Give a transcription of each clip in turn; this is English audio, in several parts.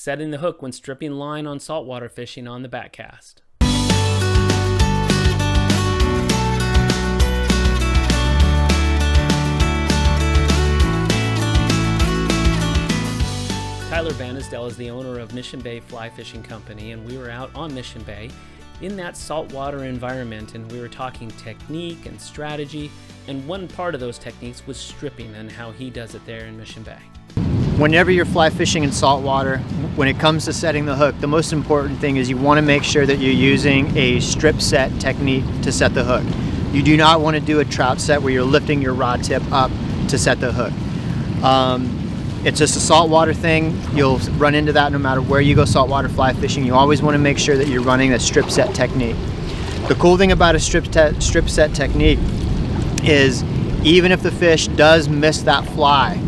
setting the hook when stripping line on saltwater fishing on the Backcast. Tyler Vanosdell is the owner of Mission Bay Fly Fishing Company, and we were out on Mission Bay in that saltwater environment, and we were talking technique and strategy, and one part of those techniques was stripping and how he does it there in Mission Bay. Whenever you're fly fishing in saltwater, when it comes to setting the hook, the most important thing is you want to make sure that you're using a strip set technique to set the hook. You do not want to do a trout set where you're lifting your rod tip up to set the hook. It's just a saltwater thing. You'll run into that no matter where you go saltwater fly fishing. You always want to make sure that you're running a strip set technique. The cool thing about a strip set technique is even if the fish does miss that fly,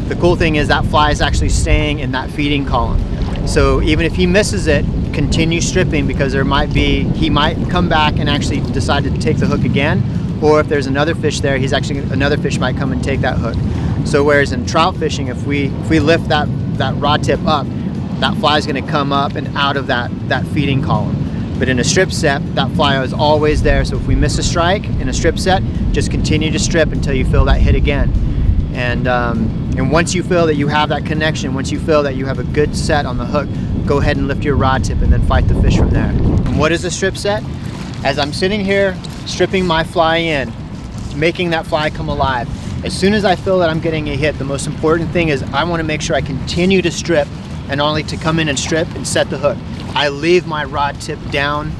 the cool thing is that fly is actually staying in that feeding column. So even if he misses it, continue stripping, because he might come back and actually decide to take the hook again, or if there's another fish there, another fish might come and take that hook. So whereas in trout fishing, if we lift that rod tip up, that fly is going to come up and out of that feeding column. But in a strip set, that fly is always there. So if we miss a strike in a strip set, just continue to strip until you feel that hit again. And once you feel that you have that connection, once you feel that you have a good set on the hook, go ahead and lift your rod tip and then fight the fish from there. And what is a strip set? As I'm sitting here stripping my fly in, making that fly come alive, as soon as I feel that I'm getting a hit, the most important thing is I want to make sure I continue to strip, and only to come in and strip and set the hook. I leave my rod tip down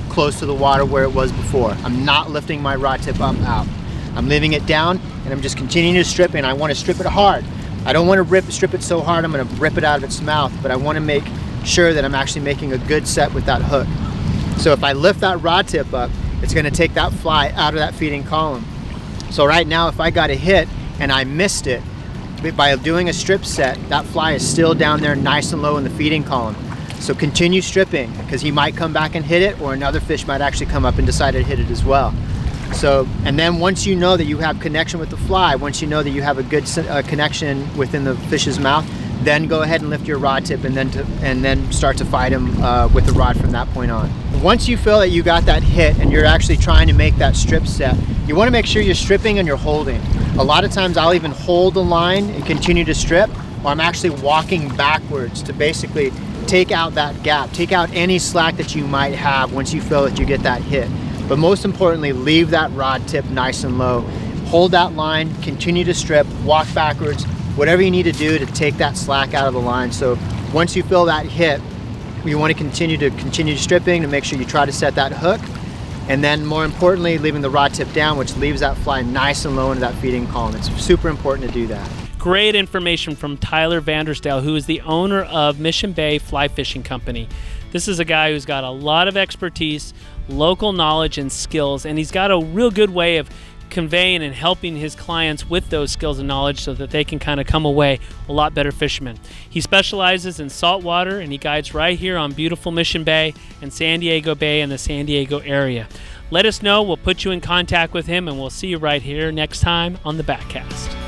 close to the water where it was before. I'm not lifting my rod tip up out. I'm leaving it down, and I'm just continuing to strip, and I want to strip it hard. I don't want to strip it so hard I'm going to rip it out of its mouth, but I want to make sure that I'm actually making a good set with that hook. So if I lift that rod tip up, it's going to take that fly out of that feeding column. So right now, if I got a hit and I missed it, by doing a strip set, that fly is still down there nice and low in the feeding column. So continue stripping, because he might come back and hit it, or another fish might actually come up and decide to hit it as well. So, and then once you know that you have connection with the fly, once you know that you have a good connection within the fish's mouth, then go ahead and lift your rod tip and then start to fight him with the rod from that point on. Once you feel that you got that hit and you're actually trying to make that strip set, you want to make sure you're stripping and you're holding. A lot of times I'll even hold the line and continue to strip, or I'm actually walking backwards to basically take out that gap, take out any slack that you might have once you feel that you get that hit. But most importantly, leave that rod tip nice and low. Hold that line, continue to strip, walk backwards, whatever you need to do to take that slack out of the line. So once you feel that hit, you want to continue stripping to make sure you try to set that hook. And then more importantly, leaving the rod tip down, which leaves that fly nice and low into that feeding column. It's super important to do that. Great information from Tyler Vanosdell, who is the owner of Mission Bay Fly Fishing Company. This is a guy who's got a lot of expertise, local knowledge and skills, and he's got a real good way of conveying and helping his clients with those skills and knowledge so that they can kind of come away a lot better fishermen. He specializes in saltwater, and he guides right here on beautiful Mission Bay and San Diego Bay and the San Diego area. Let us know. We'll put you in contact with him, and we'll see you right here next time on the Backcast.